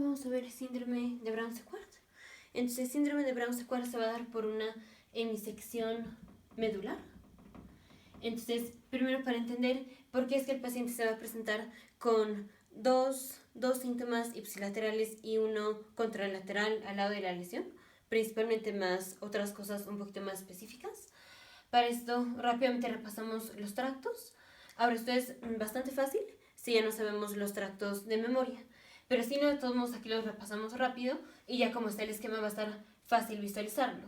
vamos a ver el síndrome de Brown-Séquard. Entonces, el síndrome de Brown-Séquard se va a dar por una hemisección medular. Entonces, primero para entender por qué es que el paciente se va a presentar con dos síntomas ipsilaterales y uno contralateral al lado de la lesión, principalmente más otras cosas un poquito más específicas. Para esto, rápidamente repasamos los tractos. Ahora, esto es bastante fácil si ya no sabemos los tractos de memoria. Pero si no, de todos modos, aquí los repasamos rápido y ya como está el esquema va a estar fácil visualizarlo.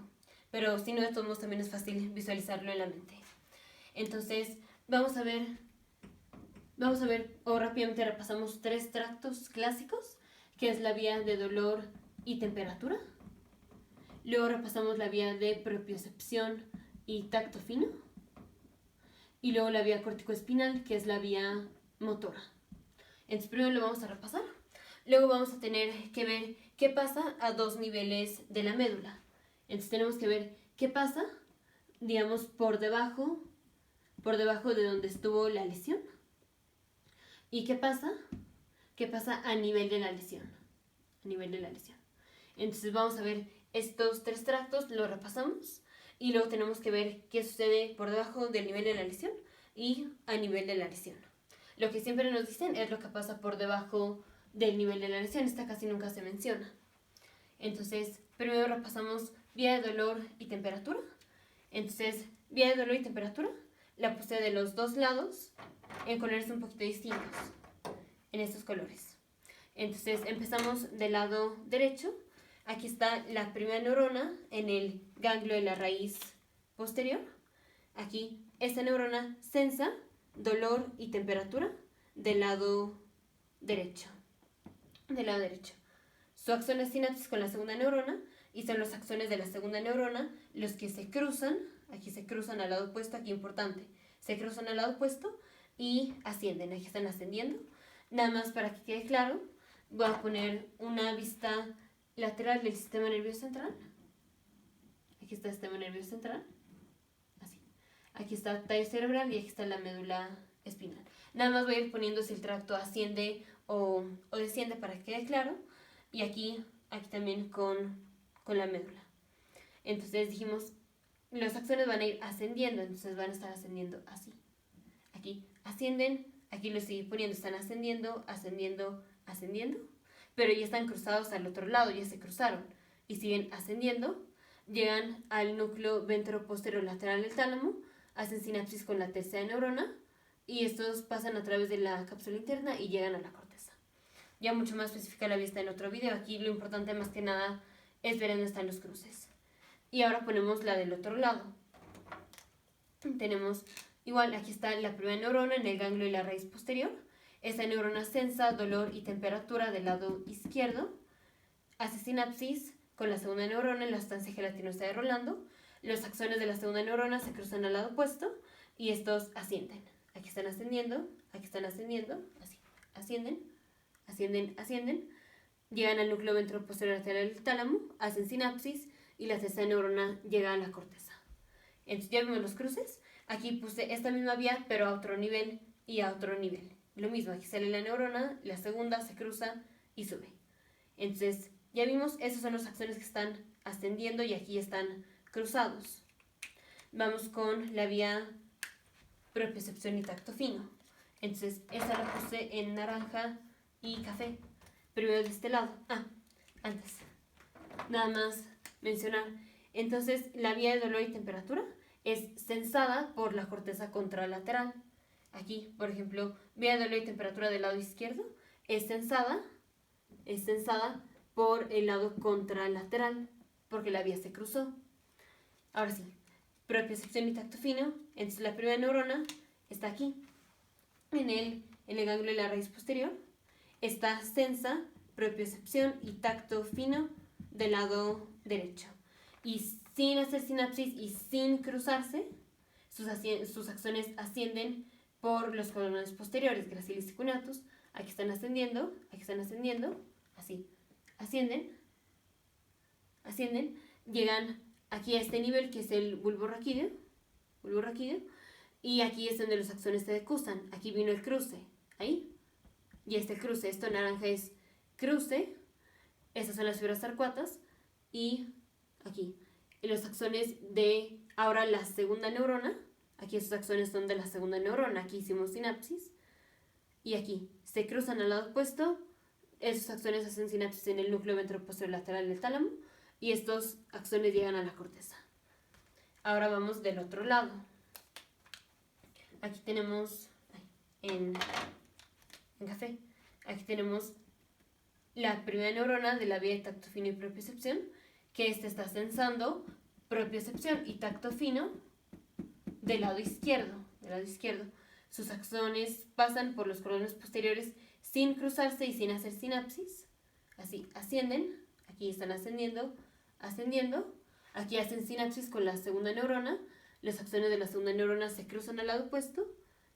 Pero si no, de todos modos, también es fácil visualizarlo en la mente. Entonces, vamos a ver, o rápidamente repasamos 3 tractos clásicos, que es la vía de dolor y temperatura. Luego repasamos la vía de propiocepción y tacto fino. Y luego la vía corticoespinal, que es la vía motora. Entonces, primero lo vamos a repasar. Luego vamos a tener que ver qué pasa a 2 niveles de la médula. Entonces, tenemos que ver qué pasa, digamos, por debajo de donde estuvo la lesión. ¿Y qué pasa? ¿Qué pasa a nivel de la lesión? A nivel de la lesión. Entonces vamos a ver estos 3 tractos, los repasamos. Y luego tenemos que ver qué sucede por debajo del nivel de la lesión y a nivel de la lesión. Lo que siempre nos dicen es lo que pasa por debajo del nivel de la lesión. Esta casi nunca se menciona. Entonces, primero repasamos vía de dolor y temperatura. Entonces, vía de dolor y temperatura la puse de los 2 lados en colores un poquito distintos, en estos colores. Entonces empezamos del lado derecho. Aquí está la primera neurona en el ganglio de la raíz posterior. Aquí esta neurona sensa dolor y temperatura del lado derecho. Su axón es sinapsis con la segunda neurona y son los axones de la segunda neurona los que se cruzan. Aquí se cruzan al lado opuesto, aquí importante, se cruzan al lado opuesto y ascienden, aquí están ascendiendo. Nada más para que quede claro, voy a poner una vista lateral del sistema nervioso central. Aquí está el sistema nervioso central, así. Aquí está el tallo cerebral y aquí está la médula espinal. Nada más voy a ir poniendo si el tracto asciende o desciende para que quede claro. Y aquí también con la médula. Entonces dijimos, los axones van a ir ascendiendo, entonces van a estar ascendiendo así. Aquí ascienden, aquí los sigo poniendo, están ascendiendo, ascendiendo, ascendiendo, pero ya están cruzados al otro lado, ya se cruzaron y siguen ascendiendo, llegan al núcleo ventroposterior lateral del tálamo, hacen sinapsis con la tercera neurona y estos pasan a través de la cápsula interna y llegan a la corteza. Ya mucho más específica la vista en otro video, aquí lo importante más que nada es ver dónde están los cruces. Y ahora ponemos la del otro lado. Tenemos, igual, aquí está la primera neurona en el ganglio y la raíz posterior. Esta neurona sensa dolor y temperatura del lado izquierdo. Hace sinapsis con la segunda neurona en la sustancia gelatinosa de Rolando. Los axones de la segunda neurona se cruzan al lado opuesto y estos ascienden. Aquí están ascendiendo, así. Ascienden, ascienden, ascienden. Llegan al núcleo ventroposterior lateral del tálamo, hacen sinapsis y la tercera neurona llega a la corteza. Entonces ya vimos los cruces. Aquí puse esta misma vía, pero a otro nivel y a otro nivel. Lo mismo, aquí sale la neurona, la segunda se cruza y sube. Entonces ya vimos, esos son los axones que están ascendiendo y aquí están cruzados. Vamos con la vía propiocepción y tacto fino. Entonces esta la puse en naranja y café. Primero de este lado. Antes. Nada más mencionar. Entonces, la vía de dolor y temperatura es sensada por la corteza contralateral. Aquí, por ejemplo, vía de dolor y temperatura del lado izquierdo es sensada por el lado contralateral, porque la vía se cruzó. Ahora sí, propiocepción y tacto fino. Entonces, la primera neurona está aquí, en el ganglio de la raíz posterior. Está sensa, propiocepción y tacto fino del lado derecho. Y sin hacer sinapsis y sin cruzarse, sus axones ascienden por los corones posteriores, gracilis y cuneatus. Aquí están ascendiendo, así. Ascienden, llegan aquí a este nivel que es el bulbo raquídeo, y aquí es donde los axones se decusan. Aquí vino el cruce, ahí. Y este cruce, esto naranja es cruce, Estas son las fibras arcuatas y aquí. Y los axones de ahora la segunda neurona. Aquí estos axones son de la segunda neurona. Aquí hicimos sinapsis. Y aquí se cruzan al lado opuesto. Esos axones hacen sinapsis en el núcleo ventroposterior lateral del tálamo. Y estos axones llegan a la corteza. Ahora vamos del otro lado. Aquí tenemos en café. Aquí tenemos la primera neurona de la vía de tacto fino y propiocepción, que está sensando propiocepción y tacto fino del lado izquierdo. Sus axones pasan por los cordones posteriores sin cruzarse y sin hacer sinapsis. Así, ascienden. Aquí están ascendiendo. Aquí hacen sinapsis con la segunda neurona. Los axones de la segunda neurona se cruzan al lado opuesto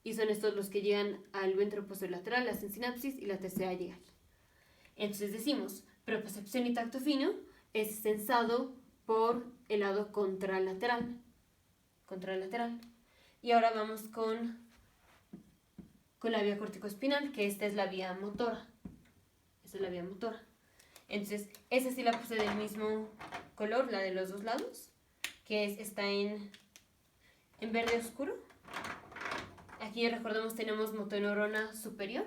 y son estos los que llegan al ventroposterior lateral, hacen sinapsis y la tercera llega aquí. Entonces decimos, propiocepción y tacto fino es sensado por el lado contralateral. Y ahora vamos con la vía corticoespinal, que esta es la vía motora. Entonces, esa sí la puse del mismo color, la de los dos lados, que está en verde oscuro. Aquí recordemos tenemos motoneurona superior,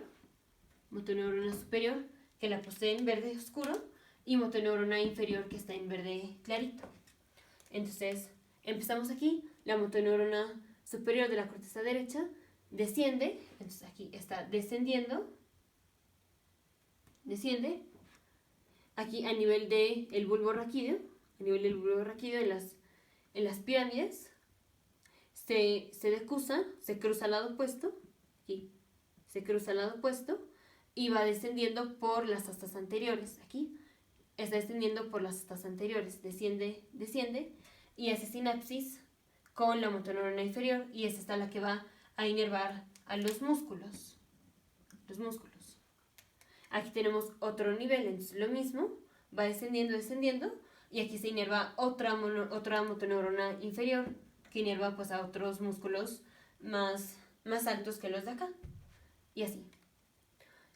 que la puse en verde oscuro, y motoneurona inferior, que está en verde clarito. Entonces, empezamos aquí, la motoneurona superior de la corteza derecha desciende, entonces aquí está desciende, aquí a nivel del bulbo raquídeo, en las pirámides, se decusa, se cruza al lado opuesto, aquí, y va descendiendo por las astas anteriores, aquí, está descendiendo por las astas anteriores, desciende, y hace sinapsis con la motoneurona inferior, y es esta la que va a inervar a los músculos. Aquí tenemos otro nivel, entonces lo mismo, va descendiendo, y aquí se inerva otra motoneurona inferior, que inerva pues a otros músculos más altos que los de acá, y así.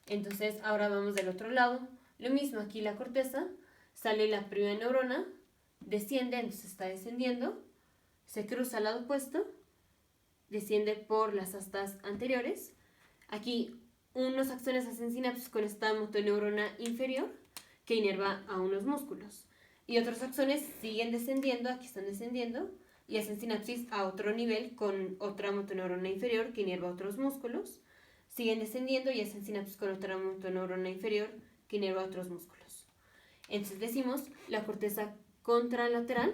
Entonces ahora vamos del otro lado, lo mismo, aquí la corteza, sale la primera neurona, desciende, entonces está descendiendo, se cruza al lado opuesto, desciende por las astas anteriores, aquí unos axones hacen sinapsis con esta motoneurona inferior, que inerva a unos músculos, y otros axones siguen descendiendo, aquí están descendiendo, y hacen sinapsis a otro nivel con otra motoneurona inferior que inerva a otros músculos, siguen descendiendo y hacen sinapsis con otra motoneurona inferior que inerva a otros músculos. Entonces decimos, la corteza contralateral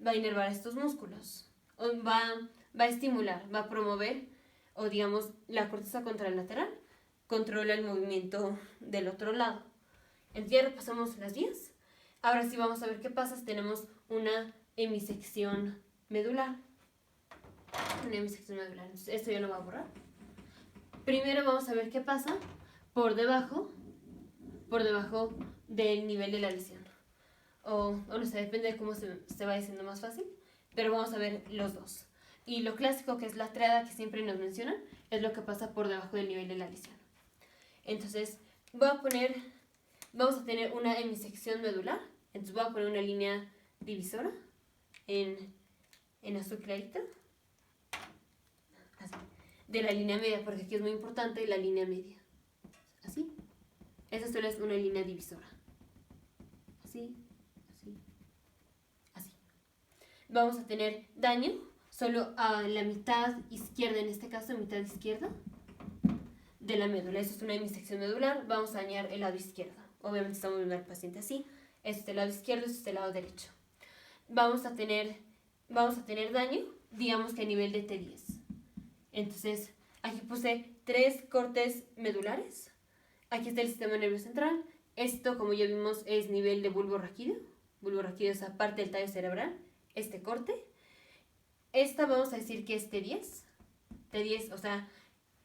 va a inervar a estos músculos, va a estimular, va a promover, o digamos, la corteza contralateral controla el movimiento del otro lado. Entonces ya repasamos las vías. Ahora sí vamos a ver qué pasa si tenemos una hemisección medular. Entonces, esto yo lo voy a borrar. Primero vamos a ver qué pasa por debajo del nivel de la lesión. O no sé, depende de cómo se va diciendo más fácil. Pero vamos a ver los dos. Y lo clásico, que es la triada que siempre nos mencionan, es lo que pasa por debajo del nivel de la lesión. Entonces, vamos a tener una hemisección medular. Entonces voy a poner una línea divisora en azul clarito, así, de la línea media, porque aquí es muy importante la línea media, así. Esa solo es una línea divisora, así. Vamos a tener daño solo a la mitad izquierda, en este caso mitad izquierda de la médula. Eso es una hemisección medular. Vamos a dañar el lado izquierdo. Obviamente estamos viendo al paciente así. Este es el lado izquierdo, este es el lado derecho. Vamos a tener daño, digamos que a nivel de T10. Entonces, aquí puse 3 cortes medulares. Aquí está el sistema nervioso central. Esto, como ya vimos, es nivel de bulbo raquídeo. Bulbo raquídeo es parte del tallo cerebral. Este corte. Esta vamos a decir que es T10. T10, o sea,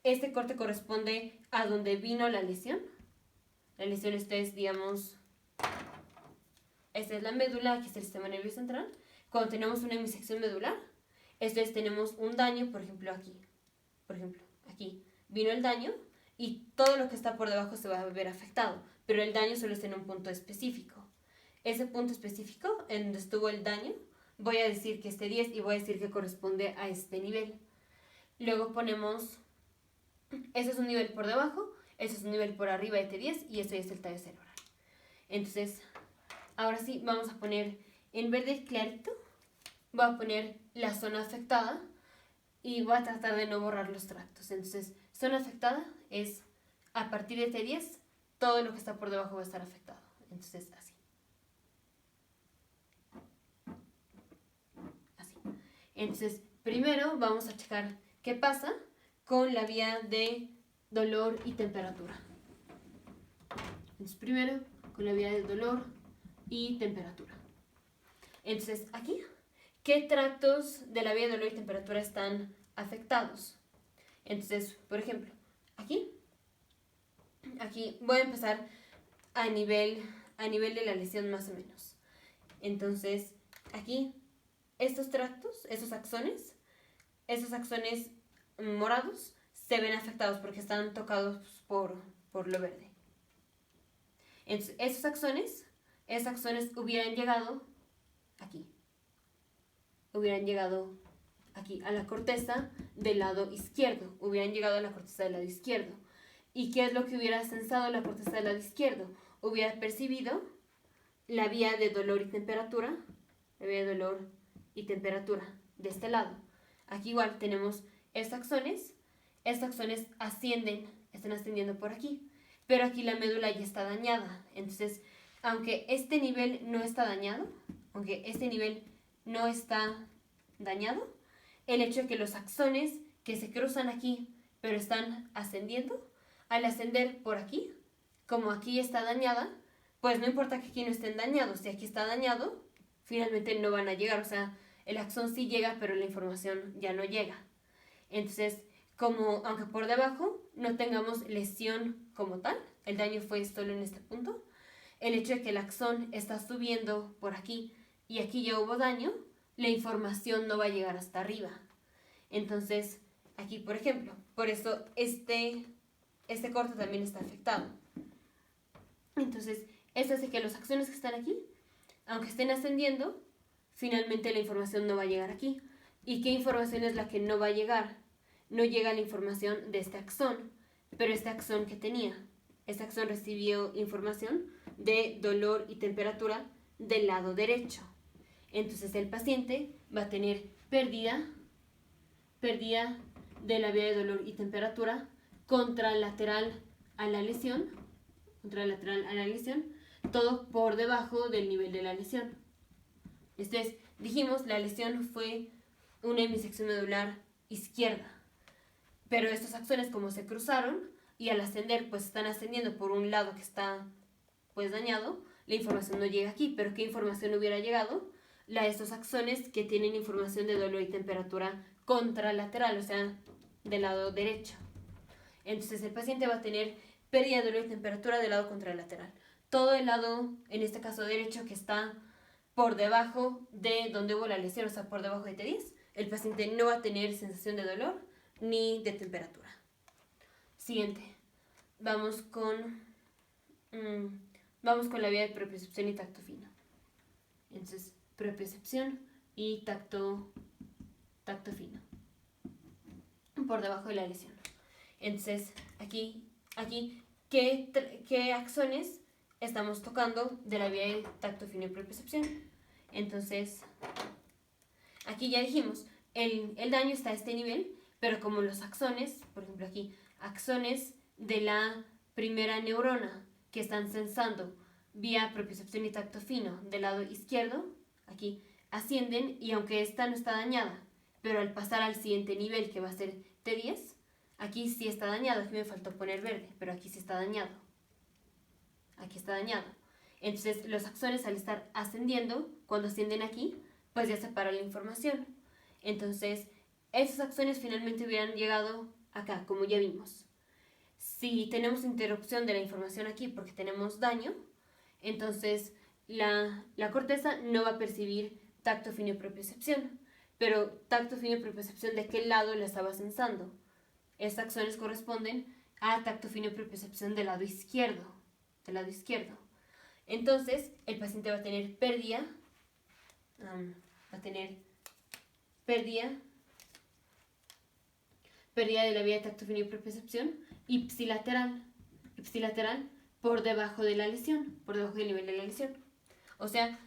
este corte corresponde a donde vino la lesión. La lesión esta es, digamos, esta es la médula, aquí está el sistema nervioso central. Cuando tenemos una hemisección medular, esto es, tenemos un daño, por ejemplo, aquí vino el daño, y todo lo que está por debajo se va a ver afectado, pero el daño solo está en un punto específico. Ese punto específico en donde estuvo el daño, voy a decir que esté 10 y voy a decir que corresponde a este nivel. Luego ponemos, ese es un nivel por debajo, ese es un nivel por arriba de T10 y esto ya es el tallo cerebral. Entonces, ahora sí, vamos a poner en verde clarito, voy a poner la zona afectada y voy a tratar de no borrar los tractos. Entonces, zona afectada es a partir de T10, todo lo que está por debajo va a estar afectado. Entonces, así. Así. Entonces, primero vamos a checar qué pasa con la vía de dolor y temperatura. Entonces, primero con la vía de dolor y temperatura. Entonces, aquí, ¿qué tractos de la vía de dolor y temperatura están afectados? Entonces, por ejemplo, aquí voy a empezar a nivel de la lesión más o menos. Entonces, aquí, estos tractos, esos axones morados se ven afectados porque están tocados por lo verde. Entonces, esos axones hubieran llegado aquí. Hubieran llegado aquí a la corteza del lado izquierdo. Hubieran llegado a la corteza del lado izquierdo. ¿Y qué es lo que hubiera sensado la corteza del lado izquierdo? Hubiera percibido la vía de dolor y temperatura. La vía de dolor y temperatura de este lado. Aquí igual tenemos estos axones. Estos axones están ascendiendo por aquí. Pero aquí la médula ya está dañada. Entonces, aunque este nivel no está dañado, el hecho de que los axones que se cruzan aquí, pero están ascendiendo, al ascender por aquí, como aquí está dañada, pues no importa que aquí no estén dañados, si aquí está dañado, finalmente no van a llegar, o sea, el axón sí llega, pero la información ya no llega. Entonces, como aunque por debajo no tengamos lesión como tal, el daño fue solo en este punto, el hecho de que el axón está subiendo por aquí y aquí ya hubo daño, la información no va a llegar hasta arriba. Entonces, aquí por ejemplo, por eso este corte también está afectado. Entonces, esto hace que los axones que están aquí, aunque estén ascendiendo, finalmente la información no va a llegar aquí. ¿Y qué información es la que no va a llegar? No llega la información de este axón, pero este axón que tenía. Este axón recibió información de dolor y temperatura del lado derecho. Entonces el paciente va a tener pérdida de la vía de dolor y temperatura contralateral a la lesión, todo por debajo del nivel de la lesión. Entonces, dijimos, la lesión fue una hemisección medular izquierda. Pero estos axones, como se cruzaron y al ascender, pues están ascendiendo por un lado que está pues dañado, la información no llega aquí. Pero ¿qué información hubiera llegado? La de estos axones que tienen información de dolor y temperatura contralateral, o sea, del lado derecho. Entonces el paciente va a tener pérdida de dolor y temperatura del lado contralateral. Todo el lado, en este caso derecho, que está por debajo de donde hubo la lesión, o sea, por debajo de T10, el paciente no va a tener sensación de dolor ni de temperatura. Siguiente. Vamos con la vía de propiocepción y tacto fino. Entonces, propiocepción y tacto fino. Por debajo de la lesión. Entonces, aquí ¿qué axones estamos tocando de la vía de tacto fino y propiocepción? Entonces, aquí ya dijimos, el daño está a este nivel, pero como los axones, por ejemplo aquí, axones de la primera neurona que están sensando vía propiocepción y tacto fino del lado izquierdo, aquí ascienden y aunque esta no está dañada, pero al pasar al siguiente nivel que va a ser T10, aquí sí está dañado, aquí me faltó poner verde, pero aquí sí está dañado. Aquí está dañado. Entonces los axones al estar ascendiendo, cuando ascienden aquí, pues ya separa la información. Entonces esos axones finalmente hubieran llegado acá, como ya vimos. Si tenemos interrupción de la información aquí porque tenemos daño, entonces la corteza no va a percibir tacto fino y propiocepción. Pero tacto fino y propiocepción, ¿de qué lado la estaba sensando? Estos axones corresponden a tacto fino y propiocepción del lado izquierdo. Entonces, el paciente va a tener pérdida de la vía de tacto fino y propiocepción ipsilateral por debajo de la lesión, por debajo del nivel de la lesión. O sea,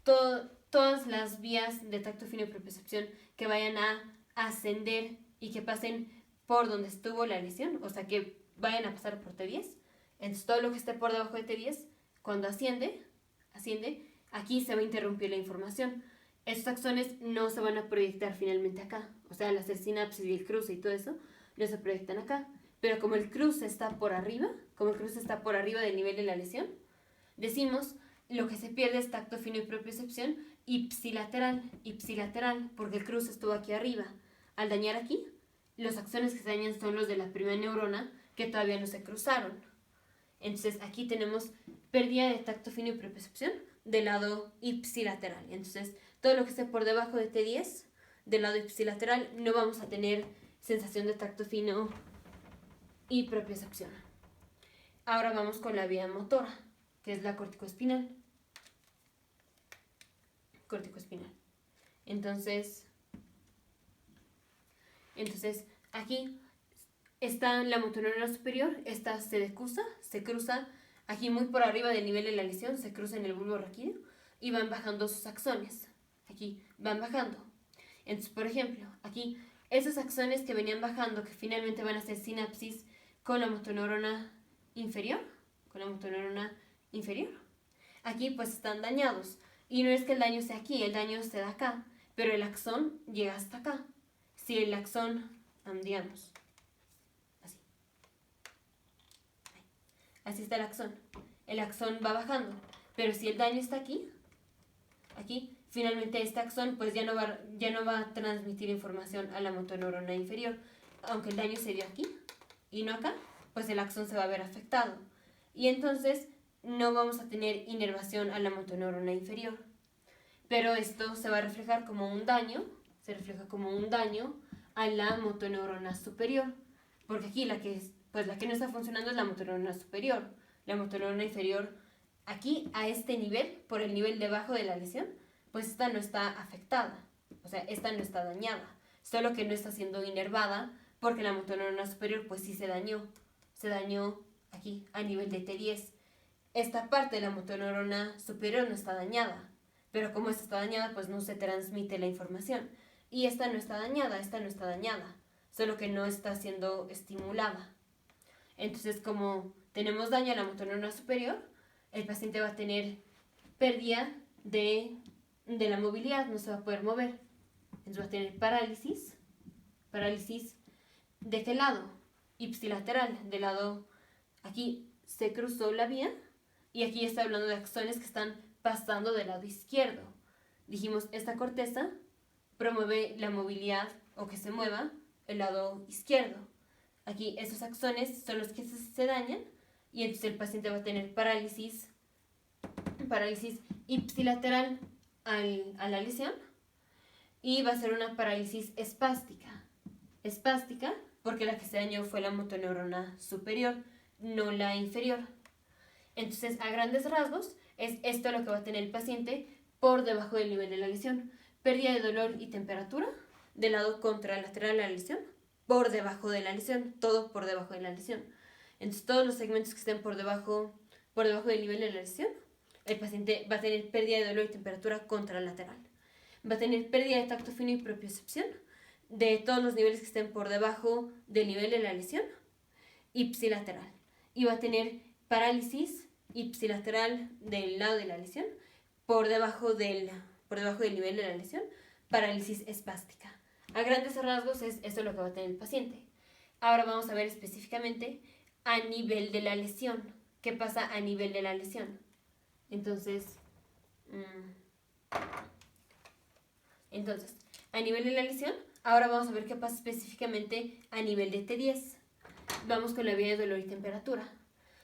todas las vías de tacto fino y propiocepción que vayan a ascender y que pasen por donde estuvo la lesión, o sea, que vayan a pasar por T10. Entonces, todo lo que esté por debajo de T10, cuando asciende, aquí se va a interrumpir la información. Estos axones no se van a proyectar finalmente acá. O sea, las sinapsis y el cruce y todo eso no se proyectan acá. Pero como el cruce está por arriba, del nivel de la lesión, decimos lo que se pierde es tacto fino y propiocepción ipsilateral, porque el cruce estuvo aquí arriba. Al dañar aquí, los axones que se dañan son los de la primera neurona que todavía no se cruzaron. Entonces aquí tenemos pérdida de tacto fino y propiocepción del lado ipsilateral. Entonces todo lo que esté por debajo de T10 del lado ipsilateral no vamos a tener sensación de tacto fino y propiocepción. Ahora vamos con la vía motora, que es la corticoespinal. Entonces aquí está la motoneurona superior, esta se cruza aquí muy por arriba del nivel de la lesión, se cruza en el bulbo raquídeo y van bajando sus axones. Aquí van bajando. Entonces, por ejemplo, aquí esos axones que venían bajando, que finalmente van a hacer sinapsis con la motoneurona inferior, aquí pues están dañados. Y no es que el daño sea aquí, el daño se da acá, pero el axón llega hasta acá. Si el axón, digamos, así está el axón va bajando, pero si el daño está aquí, finalmente este axón pues ya no va a transmitir información a la motoneurona inferior. Aunque el daño se dio aquí y no acá, pues el axón se va a ver afectado. Y entonces no vamos a tener inervación a la motoneurona inferior. Pero esto se va a reflejar como un daño, a la motoneurona superior. Porque aquí la que no está funcionando es la motoneurona superior. La motoneurona inferior, aquí a este nivel, por el nivel debajo de la lesión, pues esta no está afectada. O sea, esta no está dañada. Solo que no está siendo inervada porque la motoneurona superior pues sí se dañó. Se dañó aquí a nivel de T10. Esta parte de la motoneurona superior no está dañada. Pero como esta está dañada, pues no se transmite la información. Y esta no está dañada. Solo que no está siendo estimulada. Entonces, como tenemos daño a la motoneurona superior, el paciente va a tener pérdida de la movilidad, no se va a poder mover. Entonces va a tener parálisis. ¿De qué lado? Ipsilateral, del lado, aquí se cruzó la vía y aquí está hablando de axones que están pasando del lado izquierdo. Dijimos, esta corteza promueve la movilidad o que se mueva el lado izquierdo. Aquí estos axones son los que se dañan y entonces el paciente va a tener parálisis ipsilateral a la lesión y va a ser una parálisis espástica porque la que se dañó fue la motoneurona superior, no la inferior. Entonces, a grandes rasgos, es esto lo que va a tener el paciente por debajo del nivel de la lesión. Pérdida de dolor y temperatura del lado contralateral de la lesión, por debajo de la lesión, todo por debajo de la lesión. Entonces, todos los segmentos que estén por debajo del nivel de la lesión, el paciente va a tener pérdida de dolor y temperatura contralateral. Va a tener pérdida de tacto fino y propiocepción de todos los niveles que estén por debajo del nivel de la lesión, ipsilateral. Y va a tener parálisis ipsilateral del lado de la lesión por debajo del nivel de la lesión, parálisis espástica. A grandes rasgos es eso lo que va a tener el paciente. Ahora vamos a ver específicamente a nivel de la lesión. ¿Qué pasa a nivel de la lesión? Entonces, a nivel de la lesión, ahora vamos a ver qué pasa específicamente a nivel de T10. Vamos con la vía de dolor y temperatura.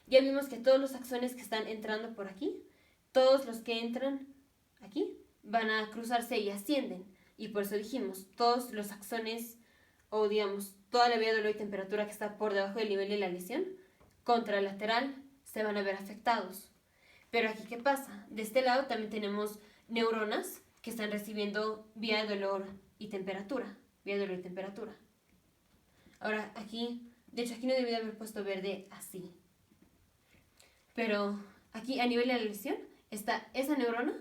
Ya vimos que todos los axones que están entrando por aquí, todos los que entran aquí, van a cruzarse y ascienden. Y por eso dijimos, todos los axones o digamos, toda la vía de dolor y temperatura que está por debajo del nivel de la lesión, contralateral, se van a ver afectados. Pero aquí, ¿qué pasa? De este lado también tenemos neuronas que están recibiendo vía de dolor y temperatura. Vía de dolor y temperatura. Ahora, aquí, de hecho, aquí no debí de haber puesto verde así. Pero aquí, a nivel de la lesión, está esa neurona,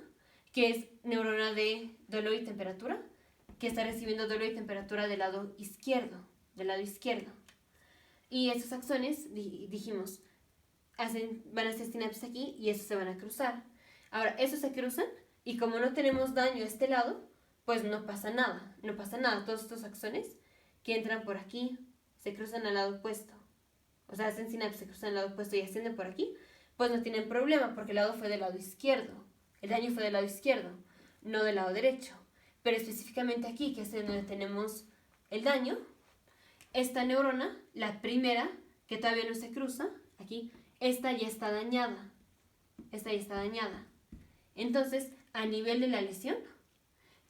que es neurona de dolor y temperatura, que está recibiendo dolor y temperatura del lado izquierdo. Y esos axones, dijimos, van a hacer sinapsis aquí y esos se van a cruzar. Ahora, esos se cruzan y como no tenemos daño a este lado, pues no pasa nada. Todos estos axones que entran por aquí se cruzan al lado opuesto. O sea, hacen sinapsis, se cruzan al lado opuesto y ascienden por aquí, pues no tienen problema porque el lado fue del lado izquierdo. El daño fue del lado izquierdo, no del lado derecho. Pero específicamente aquí, que es en donde tenemos el daño, esta neurona, la primera, que todavía no se cruza, aquí, esta ya está dañada. Entonces, a nivel de la lesión,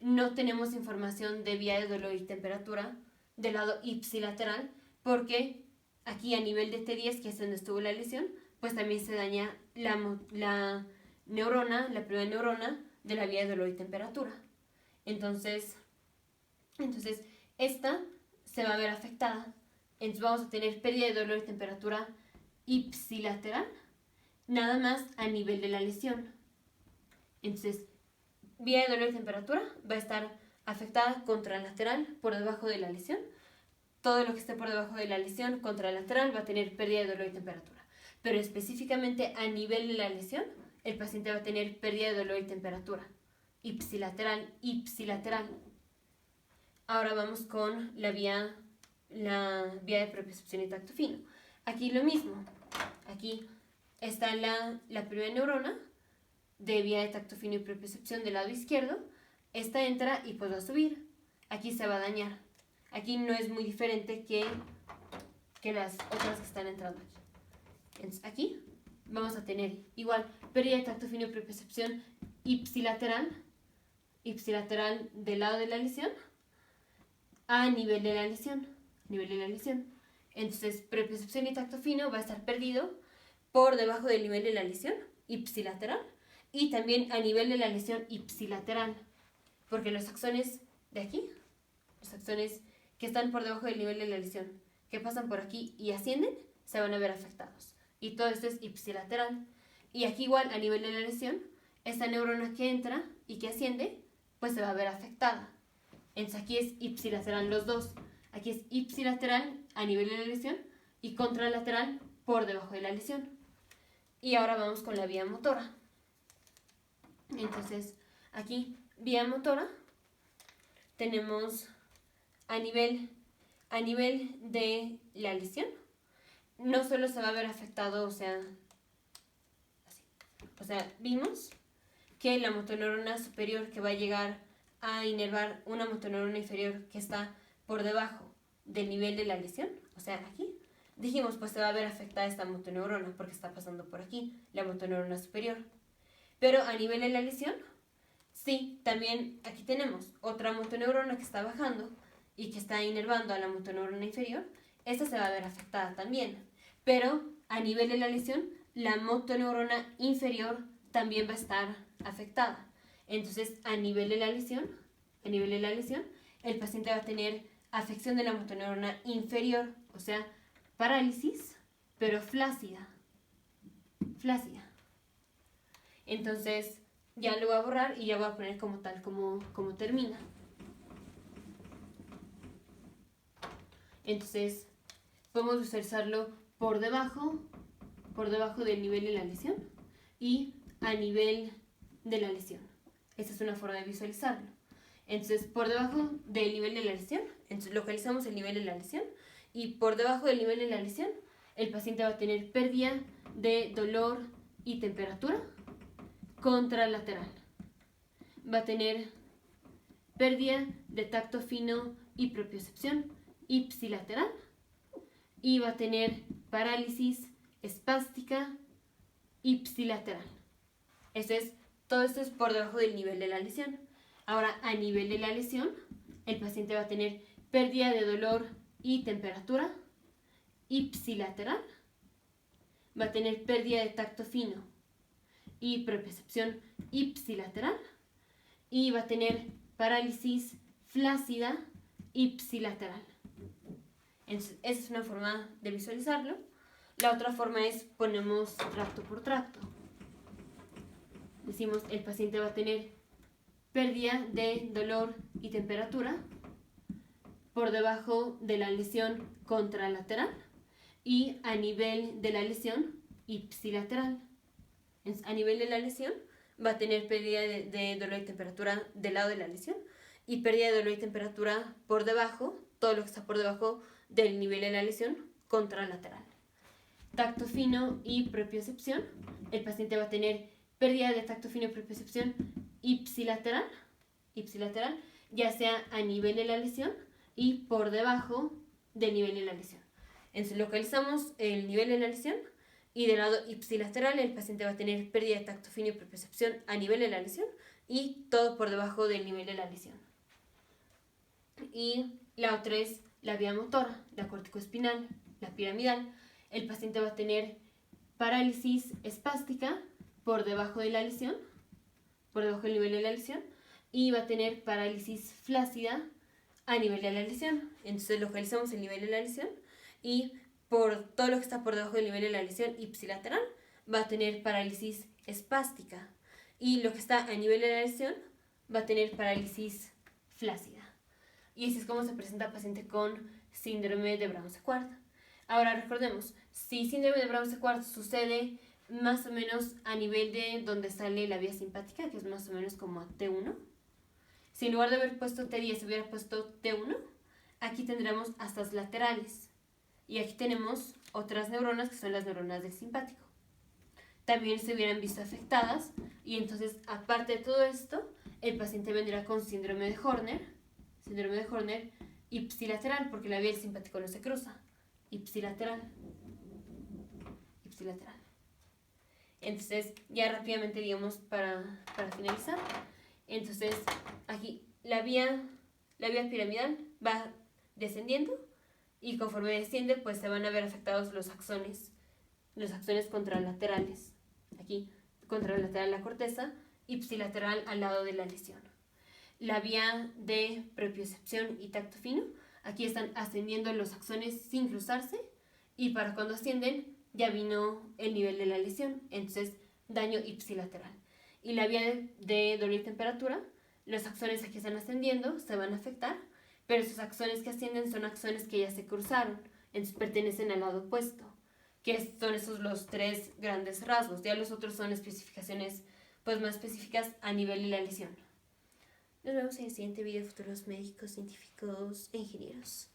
no tenemos información de vía de dolor y temperatura del lado ipsilateral, porque aquí a nivel de T10, que es donde estuvo la lesión, pues también se daña la neurona, la primera neurona de la vía de dolor y temperatura. Entonces esta se va a ver afectada. Entonces vamos a tener pérdida de dolor y temperatura ipsilateral, nada más a nivel de la lesión. Entonces, vía de dolor y temperatura va a estar afectada contralateral por debajo de la lesión. Todo lo que esté por debajo de la lesión contralateral va a tener pérdida de dolor y temperatura. Pero específicamente a nivel de la lesión, el paciente va a tener pérdida de dolor y temperatura. Ipsilateral. Ahora vamos con la vía de propiocepción y tacto fino. Aquí lo mismo. Aquí está la primera neurona de vía de tacto fino y propiocepción del lado izquierdo. Esta entra y pues va a subir. Aquí se va a dañar. Aquí no es muy diferente que las otras que están entrando aquí. Entonces aquí vamos a tener igual pérdida de tacto fino y propiocepción ipsilateral del lado de la lesión a nivel de la lesión. Entonces, propiocepción y tacto fino va a estar perdido por debajo del nivel de la lesión ipsilateral y también a nivel de la lesión ipsilateral, porque los axones de aquí, los axones que están por debajo del nivel de la lesión, que pasan por aquí y ascienden, se van a ver afectados. Y todo esto es ipsilateral. Y aquí igual, a nivel de la lesión, esta neurona que entra y que asciende, pues se va a ver afectada. Entonces aquí es ipsilateral los dos. Aquí es ipsilateral a nivel de la lesión y contralateral por debajo de la lesión. Y ahora vamos con la vía motora. Entonces, aquí, vía motora, tenemos a nivel de la lesión, no solo se va a ver afectado, o sea, vimos que la motoneurona superior que va a llegar a inervar una motoneurona inferior que está por debajo del nivel de la lesión, o sea, aquí, dijimos, pues se va a ver afectada esta motoneurona porque está pasando por aquí, la motoneurona superior. Pero a nivel de la lesión, sí, también aquí tenemos otra motoneurona que está bajando y que está inervando a la motoneurona inferior. Esta se va a ver afectada también. Pero a nivel de la lesión, la motoneurona inferior también va a estar afectada. Entonces, a nivel de la lesión, el paciente va a tener afección de la motoneurona inferior, o sea, parálisis, pero flácida. Entonces, ya lo voy a borrar y ya voy a poner como tal, como termina. Entonces, podemos visualizarlo por debajo del nivel de la lesión y a nivel de la lesión. Esta es una forma de visualizarlo. Entonces, por debajo del nivel de la lesión, entonces localizamos el nivel de la lesión y por debajo del nivel de la lesión, el paciente va a tener pérdida de dolor y temperatura contralateral. Va a tener pérdida de tacto fino y propiocepción ipsilateral y va a tener parálisis espástica ipsilateral. Todo esto es por debajo del nivel de la lesión. Ahora, a nivel de la lesión, el paciente va a tener pérdida de dolor y temperatura ipsilateral, va a tener pérdida de tacto fino y propiocepción ipsilateral, y va a tener parálisis flácida ipsilateral. Entonces, esa es una forma de visualizarlo. La otra forma es ponemos tracto por tracto. Decimos el paciente va a tener pérdida de dolor y temperatura por debajo de la lesión contralateral y a nivel de la lesión ipsilateral. Entonces, a nivel de la lesión va a tener pérdida de dolor y temperatura del lado de la lesión y pérdida de dolor y temperatura por debajo, todo lo que está por debajo del nivel de la lesión contralateral. Tacto fino y propiocepción. El paciente va a tener pérdida de tacto fino y propiocepción ipsilateral, ya sea a nivel de la lesión y por debajo del nivel de la lesión. Entonces localizamos el nivel de la lesión y del lado ipsilateral el paciente va a tener pérdida de tacto fino y propiocepción a nivel de la lesión y todo por debajo del nivel de la lesión. Y la otra es la vía motora, la corticoespinal, la piramidal. El paciente va a tener parálisis espástica por debajo de la lesión, por debajo del nivel de la lesión, y va a tener parálisis flácida a nivel de la lesión. Entonces localizamos el nivel de la lesión y por todo lo que está por debajo del nivel de la lesión ipsilateral va a tener parálisis espástica, y lo que está a nivel de la lesión va a tener parálisis flácida. Y así es como se presenta el paciente con síndrome de Brown-Séquard. Ahora recordemos, si síndrome de Brown-Séquard sucede más o menos a nivel de donde sale la vía simpática, que es más o menos como a T1, si en lugar de haber puesto T10 hubiera puesto T1, aquí tendremos astas laterales. Y aquí tenemos otras neuronas que son las neuronas del simpático. También se hubieran visto afectadas, y entonces, aparte de todo esto, el paciente vendrá con síndrome de Horner ipsilateral, porque la vía del simpático no se cruza. Ipsilateral. Entonces, ya rápidamente, digamos, para finalizar. Entonces, aquí la vía piramidal va descendiendo, y conforme desciende, pues se van a ver afectados los axones contralaterales. Aquí, contralateral la corteza, ipsilateral al lado de la lesión. La vía de propiocepción y tacto fino, aquí están ascendiendo los axones sin cruzarse, y para cuando ascienden ya vino el nivel de la lesión, entonces daño ipsilateral. Y la vía de dolor y temperatura, los axones aquí están ascendiendo, se van a afectar, pero esos axones que ascienden son axones que ya se cruzaron, entonces pertenecen al lado opuesto, que son esos los tres grandes rasgos. Ya los otros son especificaciones pues más específicas a nivel de la lesión. Nos vemos en el siguiente video, futuros médicos, científicos e ingenieros.